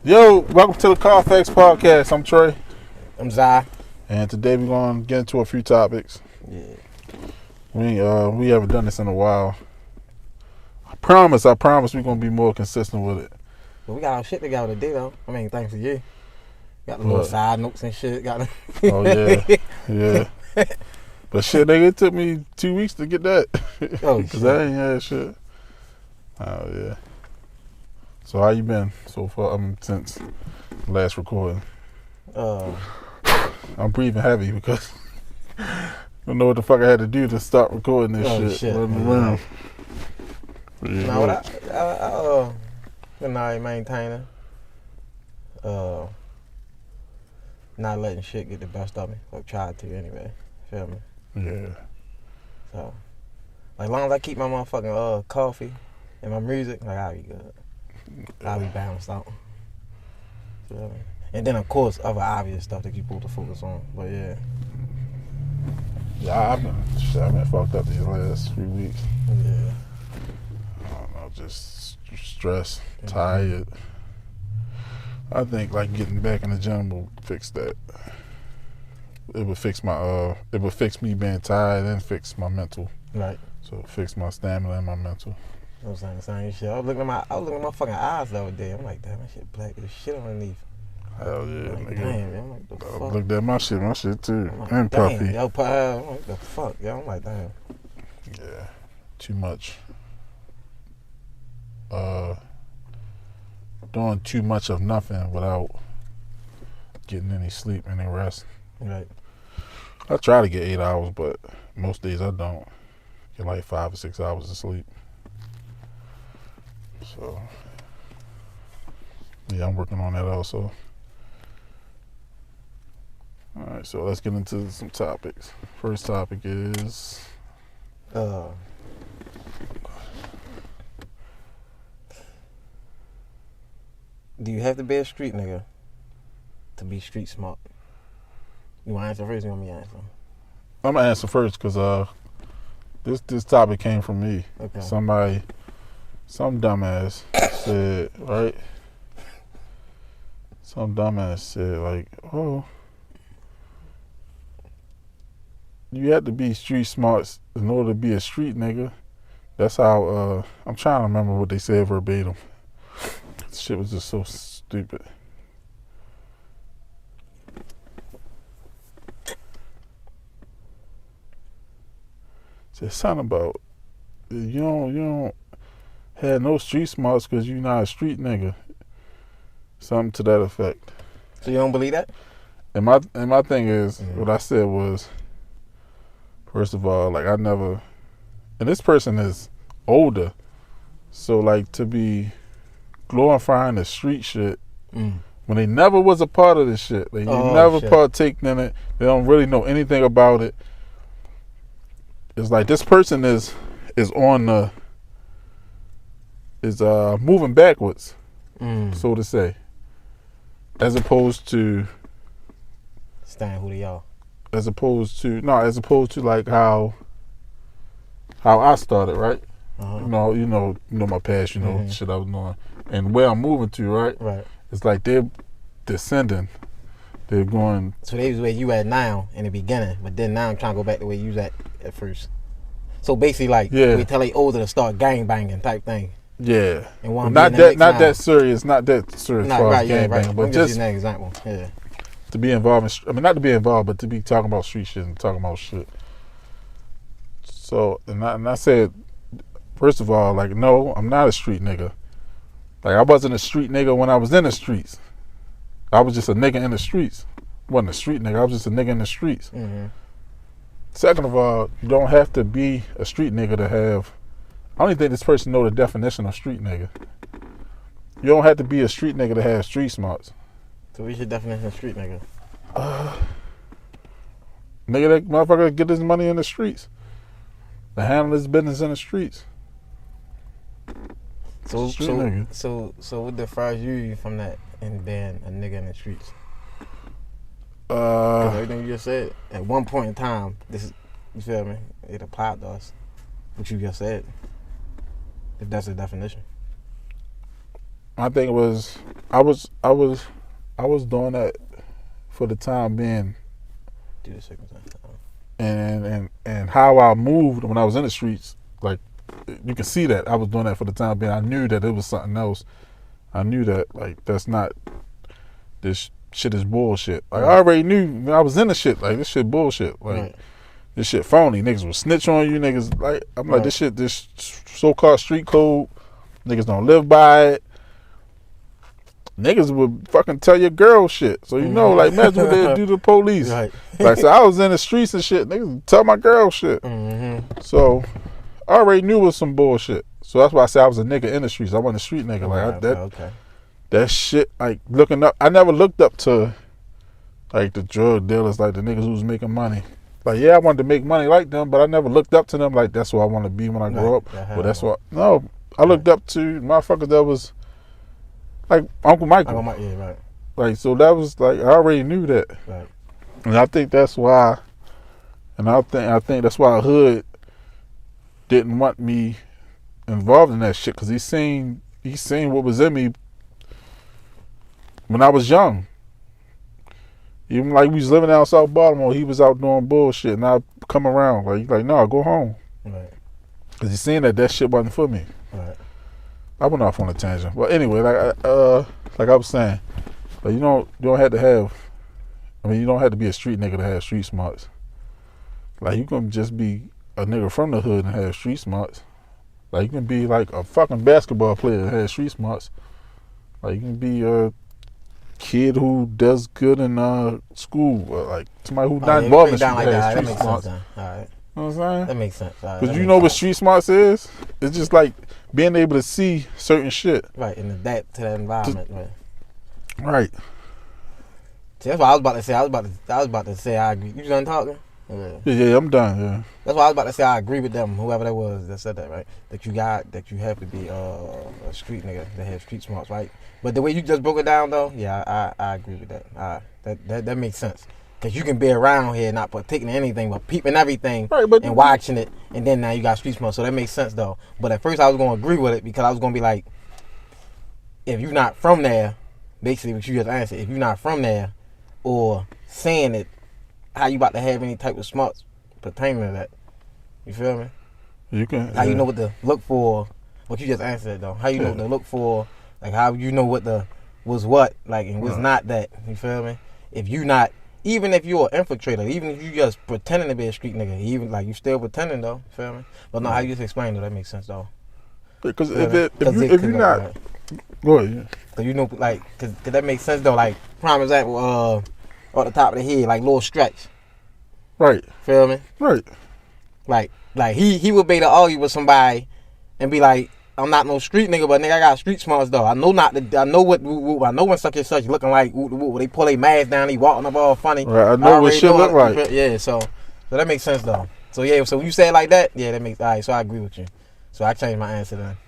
Yo, welcome to the Carfax Podcast. I'm Trey. I'm Zai. And today we're going to get into a few topics. Yeah. We haven't done this in a while. I promise we're going to be more consistent with it. But we got our shit together today, though. I mean, thanks to you. Got the little side notes and shit. Oh, yeah. Yeah. But shit, nigga, it took me 2 weeks to get that. Oh, Because I ain't had shit. Oh, yeah. So how you been so far since last recording? I'm breathing heavy because I don't know what the fuck I had to do to start recording this shit. Running around. Yeah, no, I been already maintaining. Not letting shit get the best of me. Or tried to anyway. Feel me? Yeah. So, like, as long as I keep my motherfucking coffee and my music, like, I'll be good. I'll be balanced out. Feel me? And then, of course, other obvious stuff that you're supposed to focus on. But, yeah. Yeah, I've been fucked up these last few weeks. Yeah. I don't know, just stressed, tired. I think like getting back in the gym will fix that. It would fix me being tired and fix my mental. Right. So fix my stamina and my mental. I was saying the same shit. I was looking at my fucking eyes the other day. I'm like, damn, that shit black. There's shit underneath. Hell yeah, like, nigga. Damn, man. I'm like, the fuck? I looked at my shit too. Like, and puffy. Damn, yo, I'm like, the fuck, yo. I'm like, damn. Yeah. Too much. Doing too much of nothing without getting any sleep, any rest. Right. I try to get 8 hours, but most days I don't. Get like 5 or 6 hours of sleep. So, yeah, I'm working on that also. All right, so let's get into some topics. First topic is... do you have to be a street nigga to be street smart? You want to answer first or you want me to answer? I'm going to answer first because this topic came from me. Okay. Some dumbass said, right? Some dumbass said, like, oh, you have to be street smart in order to be a street nigga. That's how, I'm trying to remember what they said verbatim. This shit was just so stupid. Said something about you don't have no street smarts because you're not a street nigga. Something to that effect. So you don't believe that? And my thing is, what I said was, first of all, like I never, and this person is older, so like to be glorifying the street shit when they never was a part of this shit, they never partaked in it, they don't really know anything about it. It's like this person is moving backwards, so to say, as opposed to staying who they are. As opposed to like how I started, right? Uh-huh. You know my past, shit I was doing, and where I'm moving to, right? Right. It's like they're descending. They're going. So they was where you at now in the beginning, but then now I'm trying to go back to where you was at first. So basically, like, we tell they older to start gang banging type thing. Yeah. And not that serious as far as gang banging, but just an example. Yeah. To be involved in, not to be involved, but to be talking about street shit and talking about shit. So, and I said, first of all, like, no, I'm not a street nigga. Like, I wasn't a street nigga when I was in the streets. I was just a nigga in the streets. I wasn't a street nigga, I was just a nigga in the streets. Mm-hmm. Second of all, you don't have to be a street nigga to have, I don't even think this person know the definition of street nigga. You don't have to be a street nigga to have street smarts. So what's your definition of street nigga? Nigga, that motherfucker get his money in the streets. To handle his business in the streets. So what differs you from that and being a nigga in the streets? Because everything you just said, at one point in time, you feel me? It applied to us. What you just said. If that's the definition. I think it was I was doing that for the time being, Do the circumstance. and how I moved when I was in the streets. Like you can see that I was doing that for the time being. I knew that it was something else. I knew that like that's not this shit is bullshit. Like I already knew when I was in the shit. Like this shit bullshit. Like this shit phony. Niggas will snitch on you. Niggas like I'm like this so-called street code. Niggas don't live by it. Niggas would fucking tell your girl shit. So you know, like imagine what they do to the police. Right. Like so I was in the streets and shit. Niggas would tell my girl shit. So I already knew it was some bullshit. So that's why I said I was a nigga in the streets. I wasn't a street nigga. Like that shit, like looking up. I never looked up to like the drug dealers, like the niggas who was making money. Like yeah, I wanted to make money like them, but I never looked up to them like that's what I want to be when I grow up. Well, that's what. No, I looked up to motherfuckers that was like Uncle Michael. Yeah, right. Like so that was like I already knew that. Right. And I think that's why. And I think that's why Hood didn't want me involved in that shit because he seen what was in me when I was young. Even like we was living out South Baltimore, he was out doing bullshit, and I come around like no, go home. Right. Cause he seen that shit wasn't for me. Right. I went off on a tangent. Well, anyway, like I was saying, like you don't have to have. I mean, you don't have to be a street nigga to have street smarts. Like you can just be a nigga from the hood and have street smarts. Like you can be like a fucking basketball player that has street smarts. Like you can be a kid who does good in school, or like somebody who not involved in street like has that. street smarts. All right. You know what I'm saying? That makes sense. Because you know what street smarts is? It's just like being able to see certain shit. Right, and adapt to that environment. Right. See, that's what I was about to say. I was about to say I agree. You done talking? Yeah, I'm done. Yeah. That's what I was about to say. I agree with them, whoever that was that said that, right? That you have to be a street nigga that has street smarts, right? But the way you just broke it down, though, yeah, I agree with that. That makes sense. Because you can be around here not partaking in anything but peeping everything and watching it, and then now you got street smarts. So that makes sense, though. But at first I was going to agree with it because I was going to be like, if you're not from there, basically what you just answered, if you're not from there or saying it, how you about to have any type of smarts pertaining to that? You feel me? You can. How you know what to look for? What you just answered though. How you know what to look for? Like how you know what the was what like and was not that? You feel me? If you not, even if you're an infiltrator, even if you just pretending to be a street nigga, even like you still pretending though. You feel me? But no, how you just explain it, that makes sense though. Because if you're not, right. Go ahead. Yeah. So you know, like, cause that makes sense though. Like prime example, on the top of the head, like little stretch. Right. Feel me? Right. Like he would be to argue with somebody and be like, I'm not no street nigga, but nigga I got street smarts though. I know when such and such looking like when they pull their mask down, they walking up all funny. Right. I know what shit look like. Yeah. So that makes sense though. So yeah. So when you say it like that, yeah, that makes alright. So I agree with you. So I changed my answer then.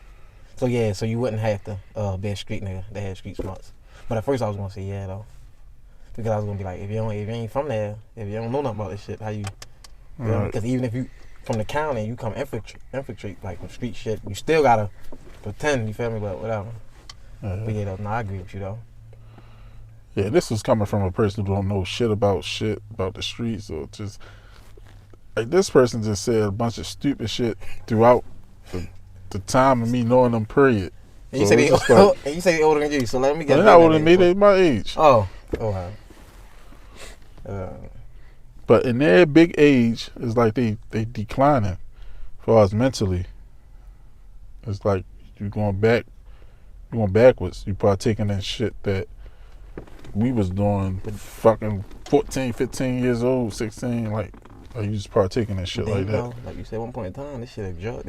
So yeah. So you wouldn't have to be a street nigga that had street smarts. But at first I was gonna say yeah though. Because I was gonna be like, if you ain't from there, if you don't know nothing about this shit, how you? Because even if you from the county, you come infiltrate like with street shit, you still gotta pretend. You feel me? But whatever. But yeah, though, no, I agree with you though. Yeah, this was coming from a person who don't know shit about the streets, or just like this person just said a bunch of stupid shit throughout the time of me knowing them. Period. And you say they older than you, so let me get. They're not older than me. They my age. Oh wow. But in their big age, it's like they declining, as far as mentally. It's like you're going backwards. You partaking in shit that we was doing fucking 14, 15 years old, 16, like you just partaking in shit like that. Like you said, at one point in time, this shit a drug.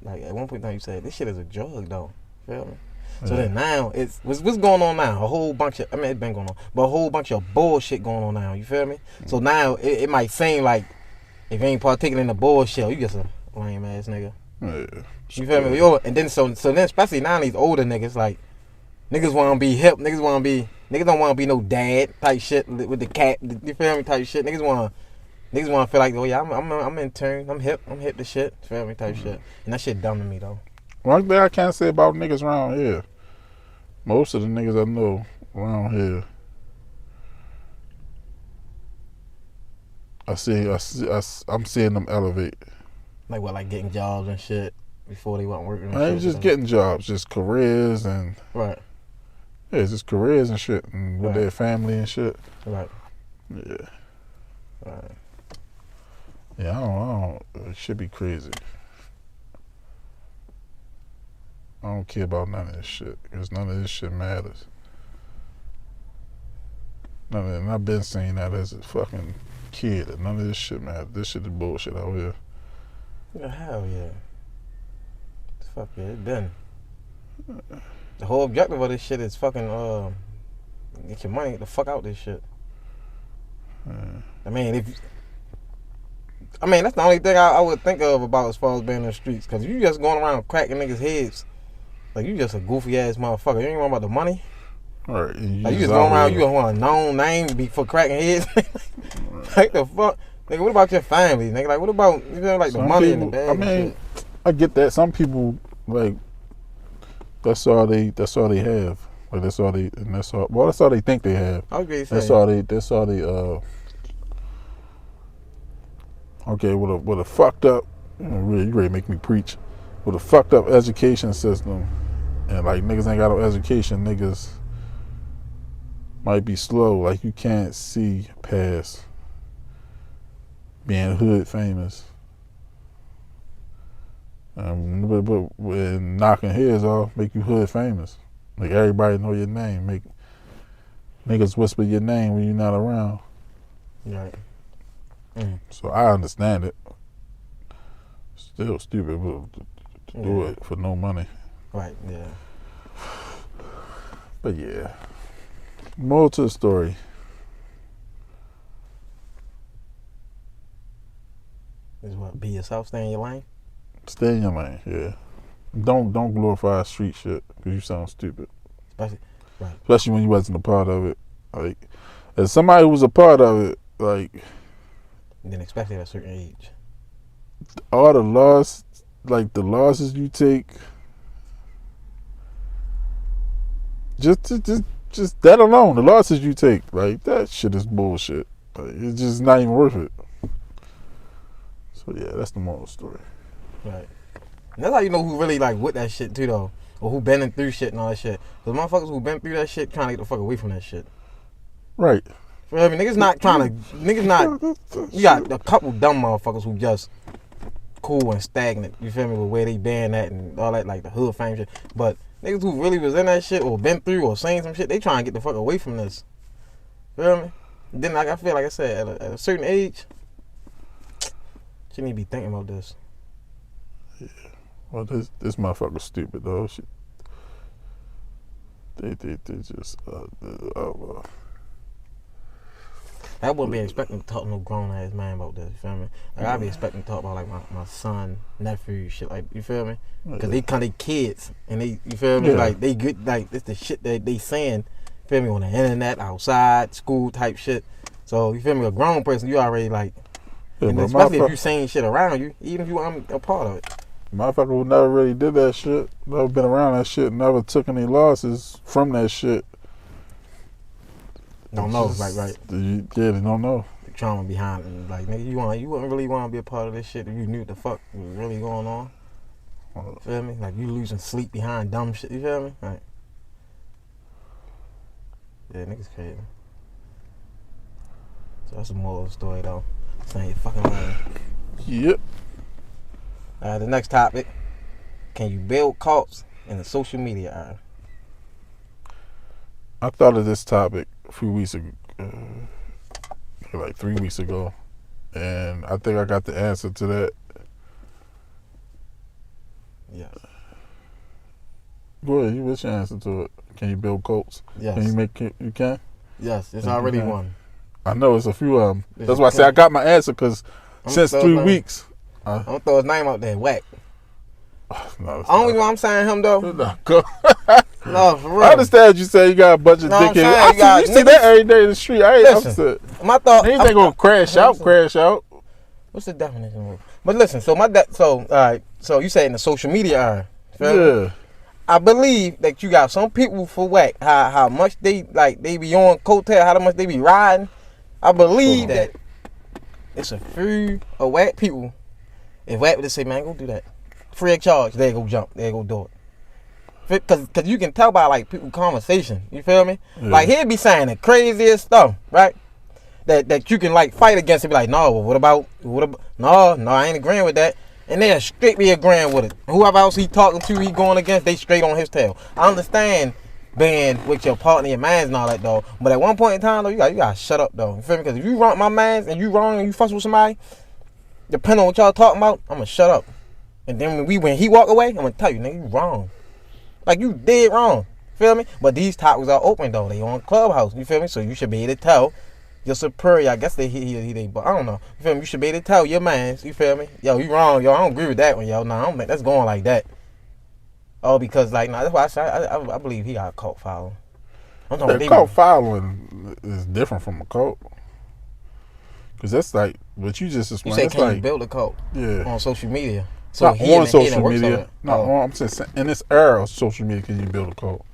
Like at one point in time, you said this shit is a drug though. Feel me? So then now it's what's going on now? A whole bunch of it's been going on, but a whole bunch of bullshit going on now. You feel me? So now it might seem like if you ain't partaking in the bullshit, you just a lame ass nigga. Yeah. You feel me? And then so then especially now these older niggas like niggas want to be hip. Niggas don't want to be no dad type shit with the cat. You feel me? Type shit. Niggas want to feel like, oh yeah, I'm in turn. I'm hip to shit. You feel me? Type shit. And that shit dumb to me though. One thing I can't say about niggas around here, Most of the niggas I know around here, I'm seeing them elevate. Like what, like getting jobs and shit before they weren't working? I ain't just getting jobs, just careers and right. Yeah, just careers and shit, and with Right. their family and shit. Right. Yeah. Right. Yeah, I don't. It should be crazy. I don't care about none of this shit because none of this shit matters. None of it, and I've been saying that as a fucking kid. That none of this shit matters. This shit is bullshit out here. Yeah, hell yeah. Fuck yeah, it been. The whole objective of this shit is fucking get your money, get the fuck out this shit. I mean, that's the only thing I would think of about as far as being in the streets. Cause you just going around cracking niggas' heads, like you just a goofy ass motherfucker. You ain't worried about the money. All right, Like you just going around, you want a known name for cracking heads. Like the fuck, nigga. What about your family, nigga? Like what about like the money in the bag? I mean, I get that. Some people like that's all they have. Like that's all they think they have. I agree. That's all they okay, with a fucked up, you ready to make me preach. With a fucked up education system, and like niggas ain't got no education, niggas might be slow. Like you can't see past being hood famous. But knocking heads off make you hood famous. Like everybody know your name. Make niggas whisper your name when you're not around. Right. So I understand it. Still stupid, but to do it for no money. Right. Yeah. But yeah. More to the story. Is what? Be yourself. Stay in your lane. Stay in your lane. Yeah. Don't glorify street shit because you sound stupid. Especially when you wasn't a part of it. Like, as somebody who was a part of it, like. And then especially at a certain age. All the losses you take. Just that alone, the losses you take, like that shit is bullshit. Like, it's just not even worth it. So yeah, that's the moral story. Right. And that's how you know who really like with that shit too though. Or who been through shit and all that shit. Cause motherfuckers who been through that shit trying to get the fuck away from that shit. Right. I mean, niggas not, you got a couple dumb motherfuckers who just cool and stagnant, you feel me, with where they been at and all that, like the hood fame shit. But niggas who really was in that shit or been through or seen some shit, they trying to get the fuck away from this. Feel me? And then like I feel like I said, at a certain age, you need to be thinking about this. Yeah. Well, this motherfucker's stupid though. They just I wouldn't be expecting to talk to no grown ass man about this. You feel me? Like I'd be expecting to talk about like my son, nephew, shit like, you feel me? Because they kind of kids and they, you feel me? Like they good, like it's the shit that they saying. You feel me? On the internet, outside, school type shit. So you feel me? A grown person, you already like, and especially if you saying shit around you, even if you aren't a part of it. Motherfucker who never really did that shit, never been around that shit, never took any losses from that shit. Don't know, right. Yeah, they don't know. The trauma behind it. Like, nigga, you wouldn't really want to be a part of this shit if you knew what the fuck was really going on. Feel me? Like, you losing sleep behind dumb shit, you feel me? Like, yeah, niggas crazy. So that's the moral of the story, though. Stay in your fucking lane. Yep. The next topic. Can you build cults in the social media era? I thought of this topic a few weeks ago, like 3 weeks ago, and I think I got the answer to that. Yes. Go ahead, what's your answer to it? Can you build cults? Yes. Can you make it? You can? Yes, it's already one. I know, it's a few of them. That's why I say I got my answer, because since 3 weeks. I'm going to throw his name out there, Whack. No, I don't even know I'm saying him, though. No, for real. I understand you say you got a bunch of dickheads. You see that every day in the street. I ain't upset. My thought. Anything gonna crash out. What's the definition of? But listen, so all right. So you say in the social media era. Yeah. I believe that you got some people for whack. How much they be on coattail, how much they be riding. I believe that it's a few of whack people. If whack would just say, man, go do that. Free of charge, they go jump, they go do it. Cause you can tell by like people conversation. You feel me? Yeah. Like he'll be saying the craziest stuff, right? That you can like fight against and be like, no, what about no, I ain't agreeing with that. And they'll straight be agreeing with it. Whoever else he talking to, he going against, they straight on his tail. I understand being with your partner, your mans and all that, though. But at one point in time, though, you gotta shut up, though. You feel me? Because if you wrong my mans and you wrong and you fuss with somebody, depending on what y'all talking about, I'm gonna shut up. And then when he walk away, I'm gonna tell you, nigga, you wrong. Like, you dead wrong. Feel me? But these topics are open, though. They on Clubhouse. You feel me? So you should be able to tell your superior, I guess they, but I don't know. You feel me? You should be able to tell your mans, you feel me? Yo, you wrong, yo. I don't agree with that one, yo. Nah, I don't think that's going like that. Oh, because like, nah, that's why I say I believe he got a cult following. Cult following is different from a cult. Because that's like what you just explained. You say, can like, you build a cult? Yeah. On social media. So not on social media. No, I'm saying in this era of social media, can you build a cult?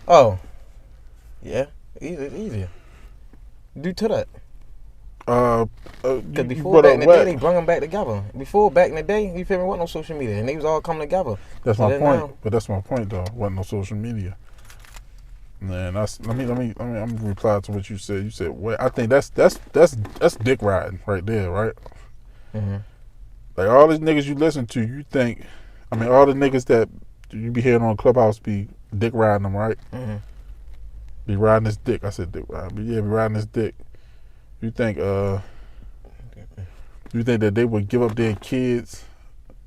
Oh. Yeah. Easier. Due to that. Because before back in the day, they brung them back together. Before back in the day, you feel me? Wasn't no social media, and they was all coming together. That's my point. Now, but that's my point, though. Wasn't no social media. Man, let me. I'm gonna reply to what you said. You said, well, I think that's dick riding right there, right? Mm-hmm. Like all these niggas you listen to, you think, I mean, all the niggas that you be hearing on Clubhouse be dick riding them, right? Mm-hmm. Be riding this dick. I said dick riding, but yeah, be riding this dick. You think that they would give up their kids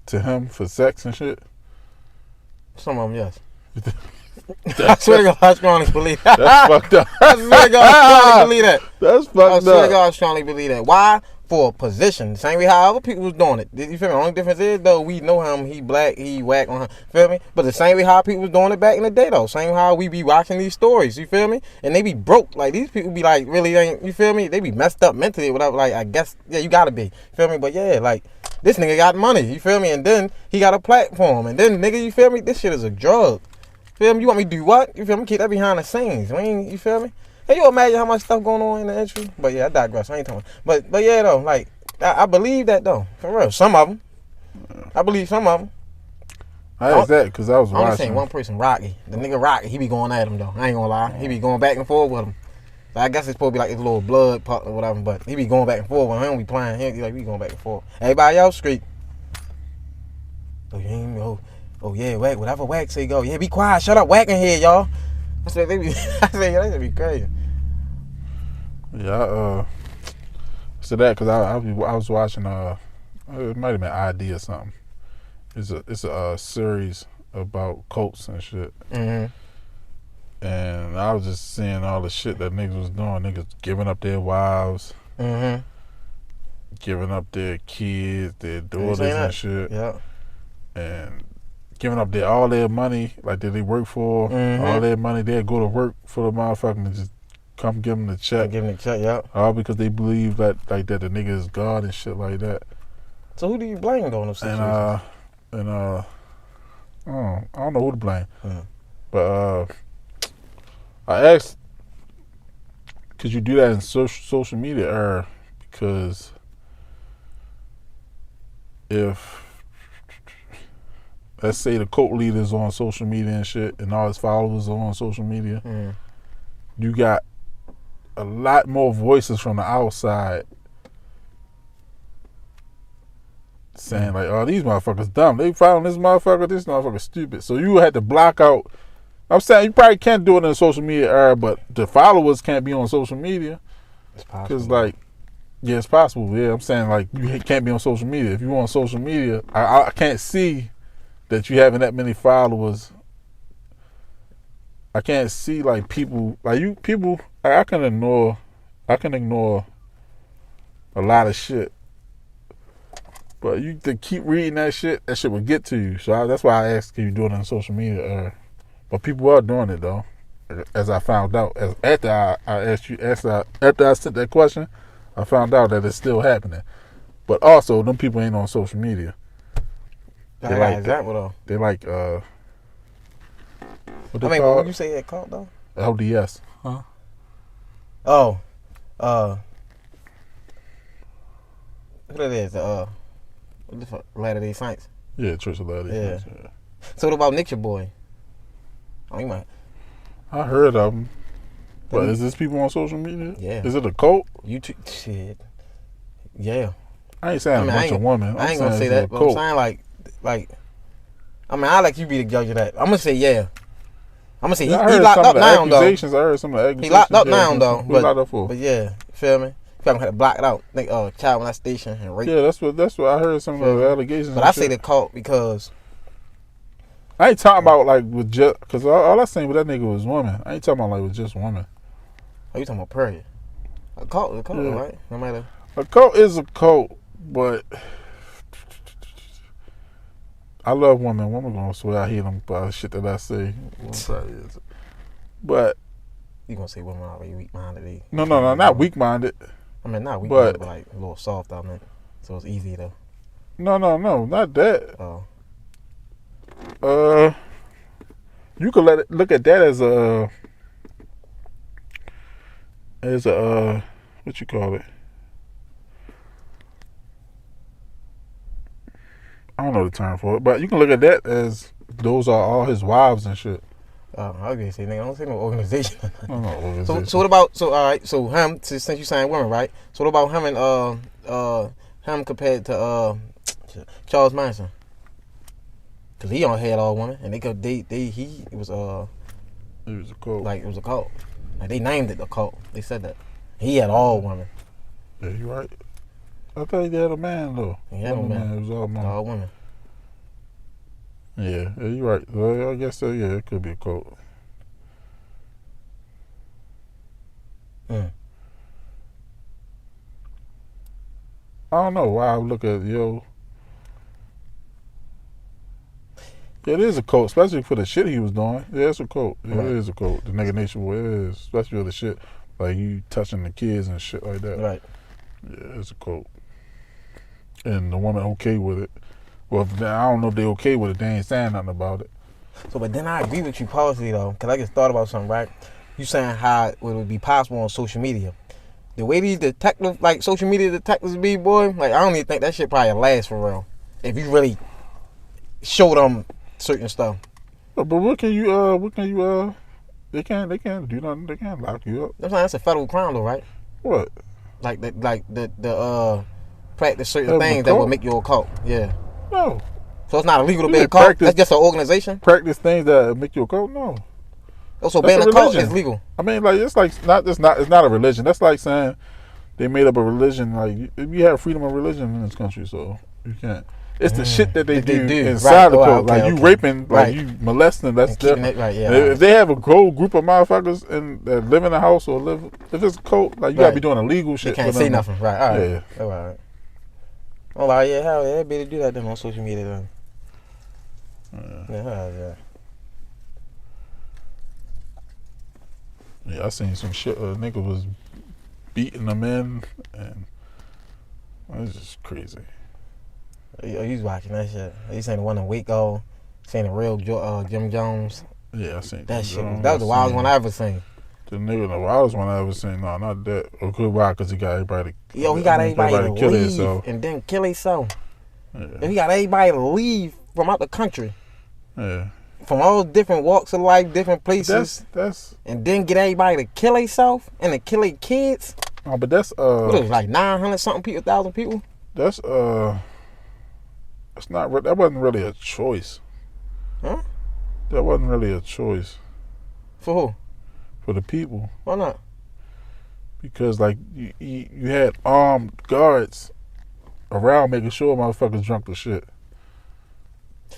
to him for sex and shit? Some of them, yes. I swear to God, I strongly believe that. That's fucked up. I swear to God, I strongly believe that. That's fucked up. I swear to God, I strongly believe that. Why? For a position. Same way how other people was doing it. You feel me? The only difference is, though, we know him, he black, he whack on him. Feel me? But the same way how people was doing it back in the day, though. Same how we be watching these stories. You feel me? And they be broke. Like, these people be like, really ain't, you feel me? They be messed up mentally. Whatever. Like, I guess, yeah, you gotta be. You feel me? But yeah, like, this nigga got money. You feel me? And then he got a platform. And then, nigga, you feel me? This shit is a drug. Feel me? You want me to do what? You feel me? Keep that behind the scenes. I mean, you feel me? Hey, you imagine how much stuff going on in the industry? But yeah, I digress. I ain't talking. But yeah, though, like, I believe that, though. For real. Some of them. I believe some of them. I asked that because I was watching. I'm just saying one person, Rocky. The nigga Rocky, he be going at him, though. I ain't gonna lie. He be going back and forth with him. So I guess it's supposed to be like his little blood part or whatever, but he be going back and forth with him. He don't be playing. He like, we going back and forth. Everybody else street. Oh, you ain't, oh yeah, whack. Whatever whack say go. Yeah, be quiet. Shut up, whacking here, y'all. I said, they should be crazy. Yeah, so that because I was watching it might have been ID or something. It's a series about cults and shit. Mm-hmm. And I was just seeing all the shit that niggas was doing. Niggas giving up their wives, mm-hmm. giving up their kids, their daughters and shit. Yeah. And giving up all their money, like that they work for, mm-hmm. all their money, they'll go to work for the motherfucker and just come give them the check. Give them the check, yeah. All because they believe that like that the nigga is God and shit like that. So who do you blame on those situations? I don't know who to blame. Mm-hmm. But I asked, could you do that in social media era? Because if, let's say the cult leader's on social media and shit, and all his followers are on social media, mm-hmm. you got a lot more voices from the outside saying like, oh, these motherfuckers dumb. They following this motherfucker stupid. So you had to block out. I'm saying you probably can't do it in the social media era, but the followers can't be on social media. It's possible. Because like, yeah, it's possible. Yeah, I'm saying like you can't be on social media. If you're on social media, I can't see that you having that many followers. I can't see like people like you people. I can ignore a lot of shit. But you to keep reading that shit will get to you. So that's why I asked, can you do it on social media era? But people are doing it though, as I found out. After I asked you, after I sent that question, I found out that it's still happening. But also, them people ain't on social media. They like example though. They like What they I mean, call what it? would you say that called though? LDS. Huh? Oh, what it is? What the fuck? Latter-day Saints. Yeah, Church of Latter-day Saints. Yeah. So what about Nick your boy? Oh, you might. I heard of him. But is this people on social media? Yeah. Is it a cult? YouTube shit. Yeah. I ain't saying a bunch of women. I ain't gonna say that, but I'm saying like. I mean, I like you be the judge of that. I'm gonna say yeah. I'm gonna say he locked up now though. I heard some of the accusations. He locked up now though. What locked up for? But yeah, you feel me? You have to block it out. Think child molestation and rape. Yeah, that's what I heard some of the allegations. But I say the cult because I ain't talking about like with just because all I seen with that nigga was women. I ain't talking about like with just women. Oh, you talking about period? A cult, yeah. Right? No matter. A cult is a cult, but I love women. Women gonna swear I hate them by the shit that I say. But you gonna say women are weak-minded? No, not weak-minded. I mean, not weak-minded, but like a little soft on it, so it's easy to. No, not that. Oh. You could look at that as a what you call it? I don't know the term for it, but you can look at that as those are all his wives and shit. I was gonna say, nigga, I don't say no organization. No organization. So what about all right? So him, since you saying women, right? So what about him and him compared to Charles Manson? Cause he on head all women, and it was a cult. Like it was a cult. Like they named it a cult. They said that he had all women. Yeah, you right. I thought he had a man though. He had a man. It was all women. All women. Yeah, you right. Well, I guess so. Yeah, it could be a cult. I don't know why I look at Yeah, it is a cult, especially for the shit he was doing. Yeah, it's a cult. Yeah, right. It is a cult. The nigga Nation Boy is, especially for the shit like you touching the kids and shit like that. Right. Yeah, it's a cult. And the woman okay with it. Well, I don't know if they okay with it. They ain't saying nothing about it. So, but then I agree with you policy though, because I just thought about something, right? You saying how it would be possible on social media. The way these detectives, like social media detectives be, boy, like I don't even think that shit probably last for real. If you really show them certain stuff. But what can you, they can't do nothing. They can't lock you up. That's a federal crime though, right? What? Like the practice certain things that would make you a cult. Yeah. No. So it's not illegal to be a cult? That's just an organization? Practice things that make you a cult? No. So being a cult is legal? I mean, like, it's not a religion. That's like saying they made up a religion. Like, you have freedom of religion in this country, so you can't. It's the shit that they do inside the cult. Like, you raping, like, you molesting, that's different. If they have a whole group of motherfuckers that live in a house if it's a cult, like, you gotta be doing illegal shit. They can't say nothing. Right, all right. Yeah. All right. Oh, wow, yeah, hell yeah, better do that then on social media then. Yeah, hell yeah. Yeah, I seen some shit. A nigga was beating them in, and it was just crazy. You was watching that shit. You seen the one in Waco, seen the real Jim Jones. Yeah, I seen that shit. That was the wildest one I ever seen. The nigga, the wildest one I ever seen. No, not that. Or good why? Because he got everybody. He got everybody to kill himself and then kill himself. Yeah. He got everybody to leave from out the country. Yeah. From all different walks of life, different places. And then get everybody to kill themselves and to kill their kids. Oh, but that's what is it, like 900 something people, 1,000 people? That's not. That wasn't really a choice. Huh? That wasn't really a choice. For who? For the people. Why not? Because like you had armed guards around making sure motherfuckers drunk the shit.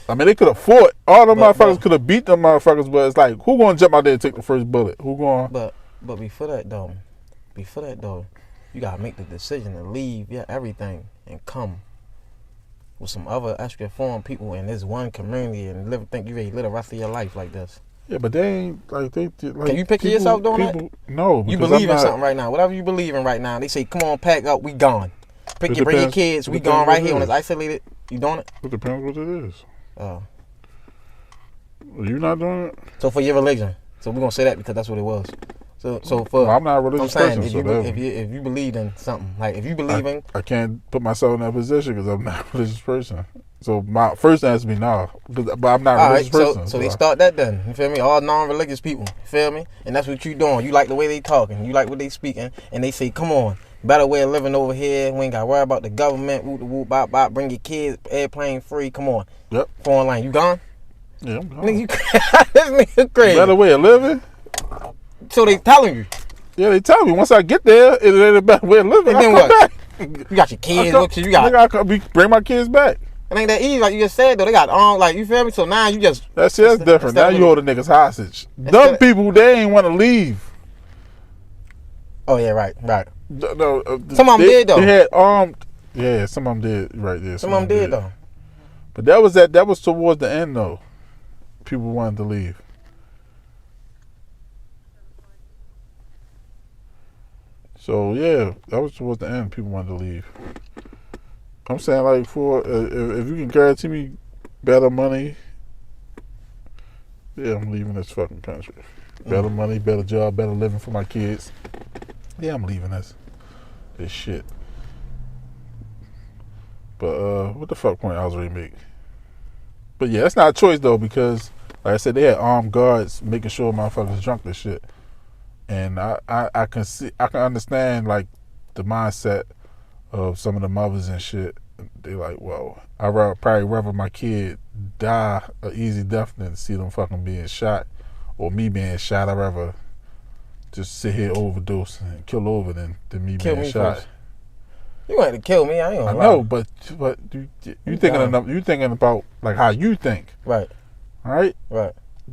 I mean, they could have fought. All them motherfuckers could have beat them motherfuckers, but it's like, who gonna jump out there and take the first bullet? Who gonna? But before that though, you gotta make the decision to leave everything and come with some other extra form people in this one community and think you ready to live the rest of your life like this. Yeah, but they ain't like they. Like, can you picture yourself doing that? No, you believe in something right now. Whatever you believe in right now, they say, "Come on, pack up, we gone. Bring your kids, we gone right here on this isolated." You doing it? It depends what it is. You not doing it? So for your religion, so we're gonna say that because that's what it was. So for well, I'm not a religious I'm saying person. if you believe in something, like if you believe in, I can't put myself in that position because I'm not a religious person. So my first answer would be no, but I'm not a religious person. So they start that then. You feel me? All non-religious people. You feel me? And that's what you doing. You like the way they talking. You like what they speaking. And they say, come on, better way of living over here. We ain't got to worry about the government. Whoop, whoop, bop, bop. Bring your kids, airplane free. Come on. Yep. Foreign line. You gone? Yeah, I'm gone. Nigga, this nigga crazy. Better way of living? So they telling you. Yeah, they tell me once I get there, it ain't a better way of living. And then I come what? back. You got your kids. You got. Nigga, I bring my kids back. It ain't that easy, like you just said though. They got like you feel me. So now you just that's different. Now you hold the niggas hostage. Dumb people, they ain't want to leave. Oh yeah, right. No, some of them did though. They had armed. Yeah, some of them did. Right there. Some of them did though. But that was towards the end though. People wanted to leave. So yeah, that was towards the end. People wanted to leave. I'm saying like for if you can guarantee me better money, yeah, I'm leaving this fucking country. Better money, better job, better living for my kids. Yeah, I'm leaving this shit. But what the fuck point I was ready to make? But yeah, that's not a choice though because like I said, they had armed guards making sure motherfuckers drunk this shit. And I can understand like the mindset of some of the mothers and shit. They like, well, I'd probably rather my kid die an easy death than see them fucking being shot or me being shot. I'd rather just sit here overdose and kill over than me being shot. First. You want to kill me? I ain't gonna lie. know, but you thinking about like how you think, right? Right.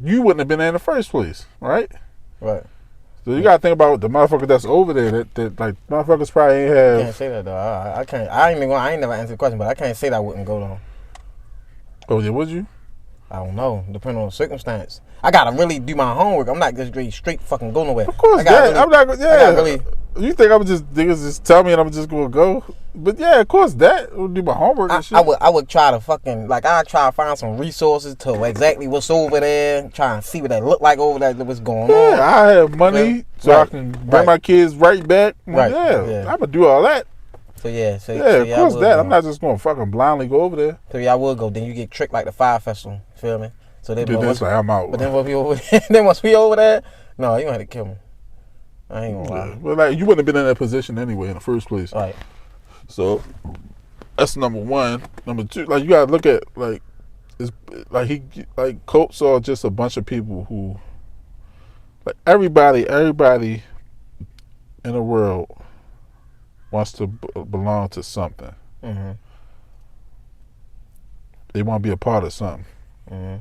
You wouldn't have been there in the first place, right? Right. So you gotta think about the motherfucker that's over there. That like motherfuckers probably ain't have. I can't say that though. I can't. I ain't never answered the question, but I can't say that I wouldn't go though. Oh yeah, would you? I don't know. Depending on the circumstance. I gotta really do my homework. I'm not just straight fucking go nowhere. Of course, I'm not. Yeah. You think I'm just niggas just tell me and I'm just gonna go? But yeah, of course that would do my homework and shit. I would try to fucking I try to find some resources to exactly what's over there, try and see what that look like over there, what's going on. Yeah, I have money so I can bring my kids right back. Right. Yeah, I'm gonna do all that. So yeah, of course that. I'm not just gonna fucking blindly go over there. So yeah, I would go. Then you get tricked like the Fire Festival. Feel me? So they like I'm out. But then once we over there, no, you gonna have to kill me. I ain't gonna lie. Well, like you wouldn't have been in that position anyway in the first place. Right. So that's number one. Number two, like you gotta look at like it's like cults are just a bunch of people who like everybody in the world wants to belong to something. Mm-hmm. They want to be a part of something. Mm-hmm.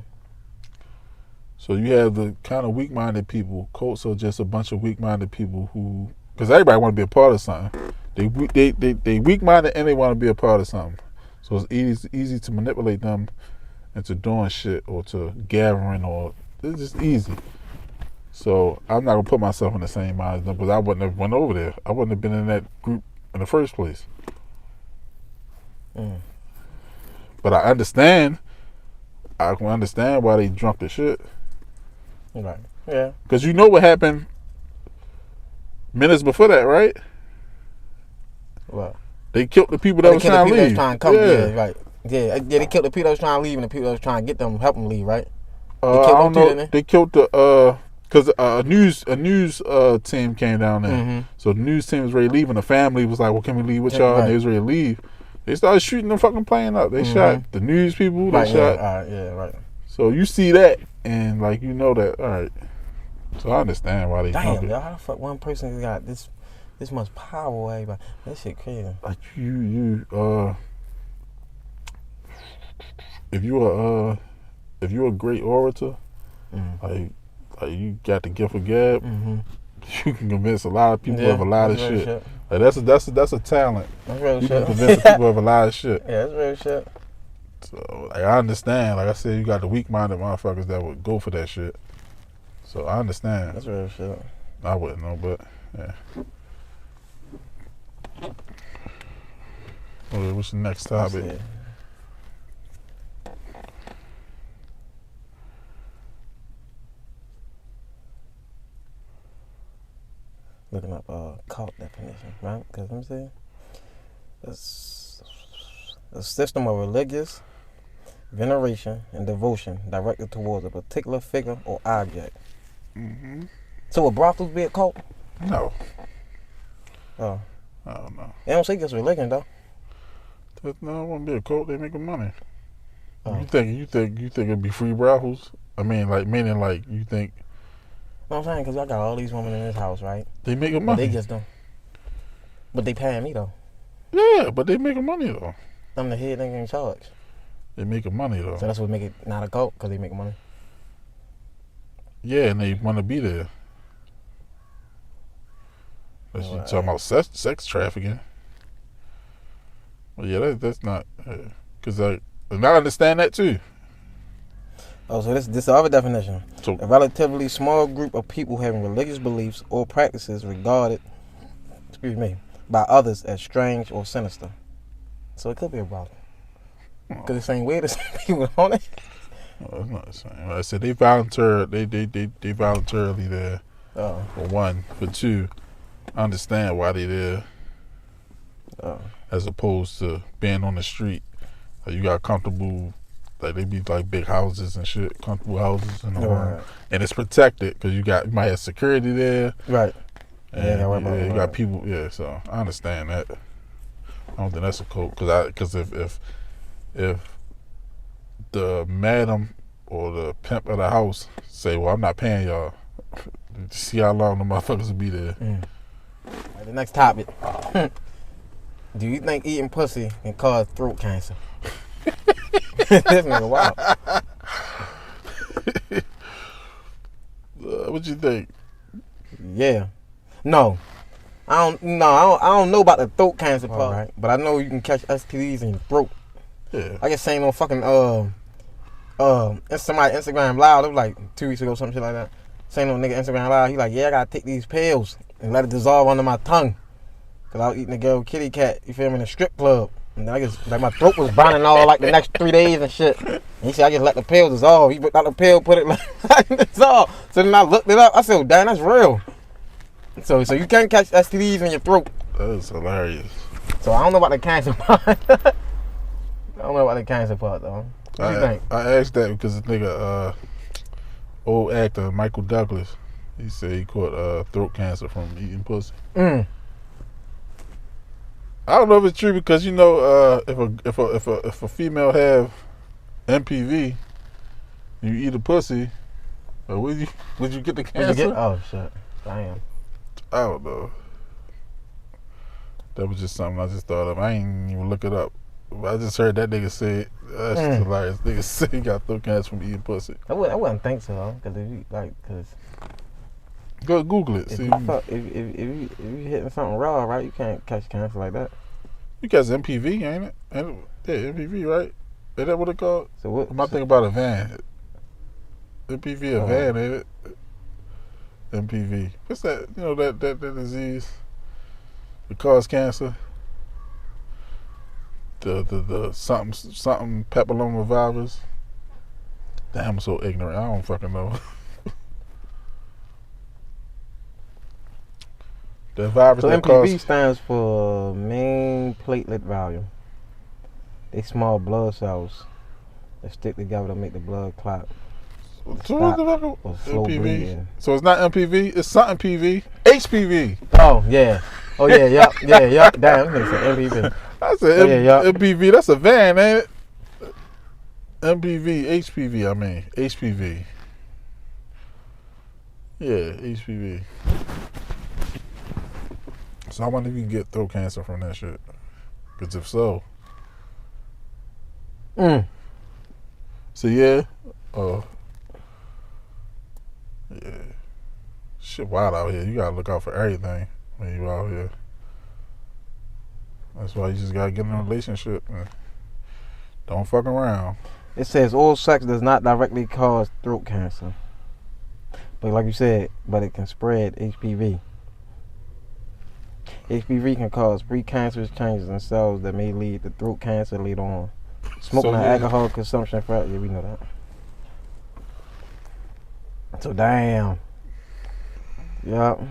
So you have the kind of weak-minded people. Cults are just a bunch of weak-minded people who, because everybody want to be a part of something. They weak-minded and they want to be a part of something. So it's easy to manipulate them into doing shit or to gathering or it's just easy. So I'm not gonna put myself in the same mind as them because I wouldn't have went over there. I wouldn't have been in that group in the first place. Mm. But I understand. I can understand why they drunk the shit. Right. Yeah. Because you know what happened minutes before that, right? What? They killed the people that was trying to leave. Yeah, right. Yeah, they killed the people that was trying to leave and the people that was trying to get them, help them leave, right? I don't know. They killed the because a news team came down there. Mm-hmm. So the news team was ready to leave, and the family was like, "Well, can we leave with y'all?" Right. And they was ready to leave. They started shooting the fucking plane up. They shot the news people. They shot. Right. So you see that, and like you know that. All right. So I understand why they. Damn, y'all, how the fuck one person got this much power over everybody? That shit crazy. Like if you're a great orator, like you got the gift of gab, you can convince a lot of people of a lot of shit. Like that's a talent. That's real you shit. can convince people of a lot of shit. Yeah, that's real shit. So like, I understand. Like I said, you got the weak-minded motherfuckers that would go for that shit. So I understand. That's real shit. I wouldn't know, but yeah. Okay, what's the next topic? looking up cult definition, right? Because let me see. It's a system of religious veneration and devotion directed towards a particular figure or object. Mm-hmm. So would brothels be a cult? No. Oh. I don't know. They don't say just religion though. No, it won't be a cult. They making money. Oh. You think it'd be free brothels? I mean, like, meaning like you think You know what I'm saying? Because I got all these women in this house, right? they making But money? they just don't. But they paying me though. Yeah, but they making money though. I'm the head nigga in charge. They making money though. So that's what make it not a cult, because they making money. Yeah, and they want to be there. Unless you talking about sex trafficking. Well, yeah, that's not. Because and I understand that too. Oh, so this other definition. So A relatively small group of people having religious beliefs or practices regarded, by others as strange or sinister. So it could be a problem. Because it's saying we're the same people on it. no, it's not the same. Like I said they voluntarily there. Oh. For one, for two, I understand why they there. Oh. As opposed to being on the street, like you got comfortable, like they be like big houses and shit, comfortable houses and all, Right. and it's protected because you might have security there. Right. And Yeah, you got people. Yeah, so I understand that. I don't think that's a cult because if the madam or the pimp of the house say, "Well, I'm not paying y'all," see how long the motherfuckers will be there. Right, the next topic. Do you think eating pussy can cause throat cancer? This nigga wild. What you think? Yeah. No. I don't know about the throat cancer part, right? But I know you can catch STDs in your throat. Yeah. I just seen on fucking somebody Instagram live. It was like 2 weeks ago, some shit like that. Seen on nigga Instagram live. He like, yeah, I gotta take these pills and let it dissolve under my tongue. Cause I was eating a girl kitty cat, you feel me, in a strip club. And I just, like, my throat was burning all like the next 3 days and shit. And he said, I just let the pill dissolve. He put out the pill, put it like dissolve. So then I looked it up. I said, damn, that's real. So you can't catch STDs in your throat. That is hilarious. So I don't know about the cancer part. I don't know about the cancer part though. What you think? I asked that because the nigga, old actor Michael Douglas, he said he caught throat cancer from eating pussy. I don't know if it's true because you know if a female have MPV and you eat a pussy, would you get the cancer? Oh shit! Damn. I don't know. That was just something I just thought of. I ain't even look it up. But I just heard that nigga say it. That's just hilarious. Nigga say he got throat cancer from eating pussy. I wouldn't think so, because if you Go Google it. if See, you hitting something raw, right, you can't catch cancer like that. you got MPV, ain't it? Yeah, MPV, right? Is that what it called? So what? I'm not thinking about a van. MPV, a van, ain't it? MPV. What's that? You know that disease that causes cancer. The something papillomavirus. Damn, I'm so ignorant. I don't fucking know. The virus So that MPV stands for main platelet volume. They small blood cells that stick together to make the blood clot. So what the fuck? Or slow MPV. breathing. So it's not MPV. It's something PV. HPV. Oh yeah. Oh yeah. Yep. Damn, this nigga said MPV. I said MPV. That's a van, ain't it? MPV, HPV. I mean HPV. Yeah, HPV. So I wonder if you can get throat cancer from that shit. Because if so. So yeah. Yeah. Shit wild out here. You gotta look out for everything when you out here. That's why you just gotta get in a relationship. Man. Don't fuck around. It says oral sex does not directly cause throat cancer. But like you said, but it can spread HPV. HPV can cause precancerous changes in cells that may lead to throat cancer later on. Smoking and alcohol consumption, yeah, we know that. So damn. Yep.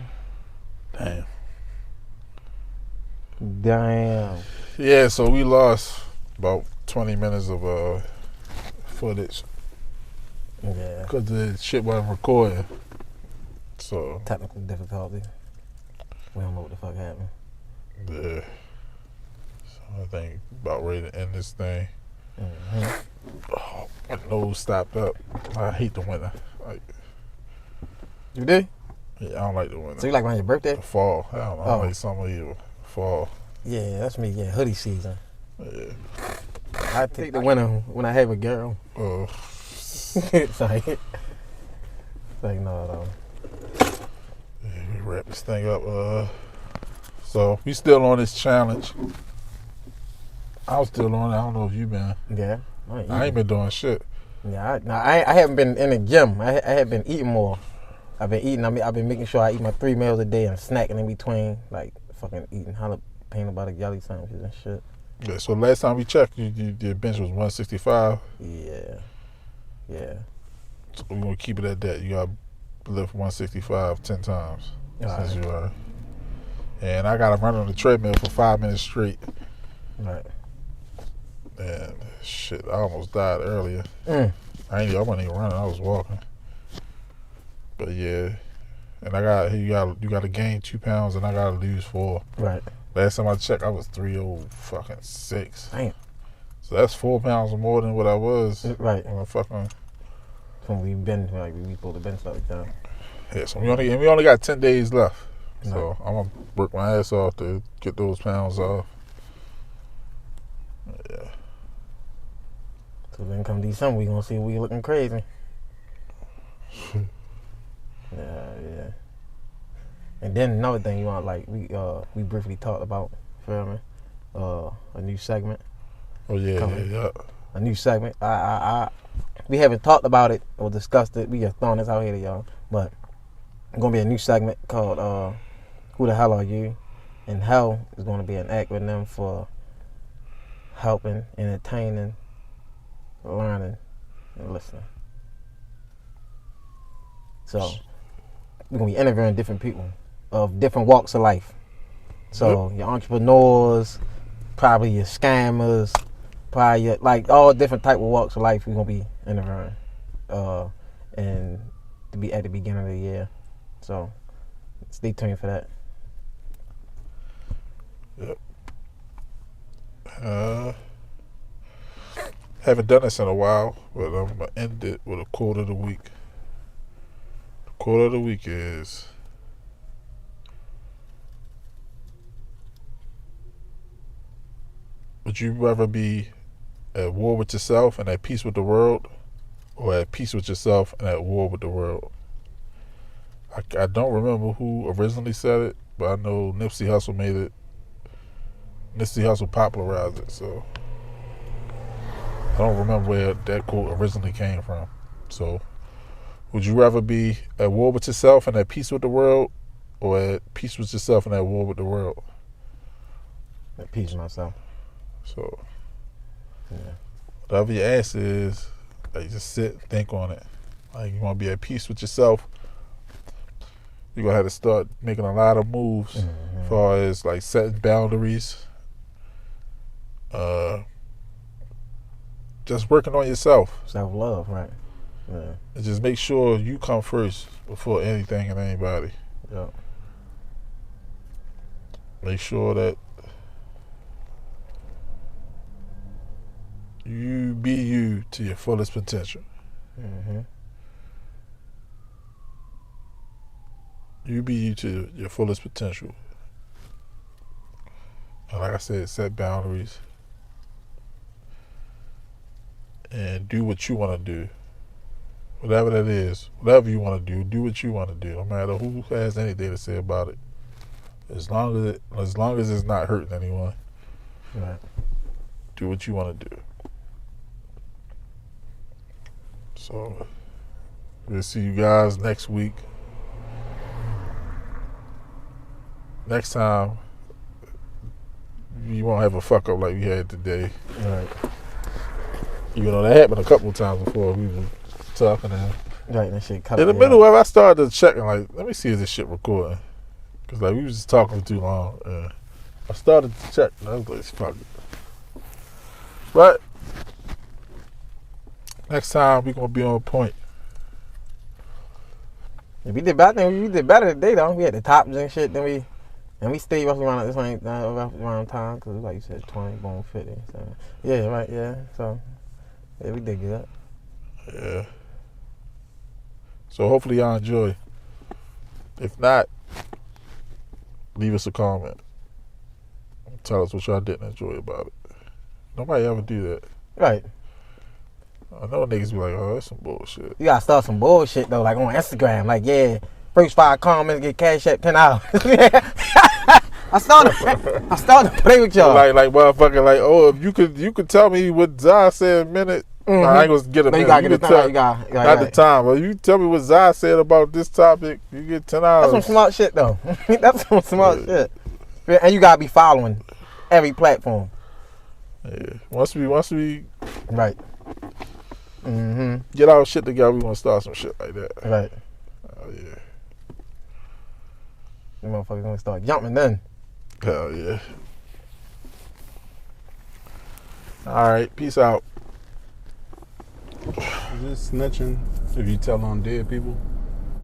Damn. Yeah, so we lost about 20 minutes of footage Yeah. because the shit wasn't recording. So Technical difficulty. We don't know what the fuck happened. yeah. So I think about ready to end this thing. Oh, my nose stopped up. I hate the winter. Like, You did? yeah, I don't like the winter. So you like around your birthday? The fall. I don't know. I Oh. like summer either. Fall. Yeah, that's me. Yeah, hoodie season. Yeah. I take the winter when I have a girl. It's like no. Yeah, we wrap this thing up. So we still on this challenge. I'm still on it. I don't know if you been. Yeah. I ain't been doing shit. Yeah, I haven't been in the gym. I have been eating more. I've been eating. I've been making sure I eat my 3 meals a day and snacking in between, like fucking eating peanut butter jelly sandwiches and shit. Yeah. So last time we checked, your bench was 165. Yeah. So we're gonna keep it at that. You gotta lift 165 10 times since you are. And I gotta run on the treadmill for 5 minutes straight. Right. And shit, I almost died earlier. Mm. I wasn't even running. I was walking. But yeah, and you got to gain 2 pounds, and I got to lose 4. Right. Last time I checked, I was 306. Damn. So that's 4 pounds more than what I was. Right. When I fucking. When we supposed to bench all the time. Yeah. So we only got 10 days left. Right. So I'm gonna work my ass off to get those pounds off. Yeah. So then come December, we gonna see we looking crazy. Yeah. And then another thing you want, like we briefly talked about, feel me? A new segment. Oh yeah. A new segment. We haven't talked about it or discussed it. We just throwing this out here to y'all. But it's gonna be a new segment called Who the Hell Are You? And hell is gonna be an acronym for helping, entertaining, learning, and listening. So we're gonna be interviewing different people of different walks of life. So your entrepreneurs, probably your scammers, probably your, like all different type of walks of life we're gonna be interviewing. And to be at the beginning of the year. So stay tuned for that. Yep. Haven't done this in a while, but I'm gonna end it with a quote of the week. The quote of the week is, would you rather be at war with yourself and at peace with the world, or at peace with yourself and at war with the world? I don't remember who originally said it, but I know Nipsey Hussle made it. Nipsey Hussle popularized it, so I don't remember where that quote originally came from. So, would you rather be at war with yourself and at peace with the world, or at peace with yourself and at war with the world? At peace with myself. So, yeah. Whatever your answer is, like, just sit and think on it. Like, you want to be at peace with yourself, you're going to have to start making a lot of moves as far as like setting boundaries, just working on yourself. Self-love, right. Yeah. And just make sure you come first before anything and anybody. Yeah. Make sure that you be you to your fullest potential. Mm-hmm. You be you to your fullest potential. And like I said, set boundaries. And do what you want to do. Whatever that is, whatever you want to do what you want to do. No matter who has anything to say about it. As long as it's not hurting anyone. Right. Do what you want to do. So, we'll see you guys next week. Next time, you won't have a fuck up like we had today. Right. Even though that happened a couple of times before we were talking. Right, that shit cut In the middle of, I started checking, like, let me see if this shit recording. Cause like we was just talking for too long. I started to check. And I was like, fuck it. But next time we gonna be on point. Yeah, we did better. We did better today though. We had the tops and shit. Then we stayed roughly around at the same around time because like you said, 20, going 50. So yeah, right, yeah. So yeah, we did good. Yeah. So hopefully y'all enjoy. If not, leave us a comment. Tell us what y'all didn't enjoy about it. Nobody ever do that. Right. I know niggas be like, oh, that's some bullshit. You gotta start some bullshit though, like on Instagram. Like, yeah, first 5 comments get cash at $10. I started to play with y'all. Like motherfucker, like, oh, if you could tell me what Zai said in a minute. Mm-hmm. I ain't gonna get a minute. You gotta get the time. Not the time, but you tell me what Zai said about this topic, you get $10. That's some smart shit though. That's some smart shit. And you gotta be following every platform. Yeah. Once we right. Mm-hmm. Get our shit together, we gonna start some shit like that. Right. Oh yeah. You motherfuckers gonna start jumping then. Hell yeah. Alright, peace out. Is this snitching if you tell on dead people?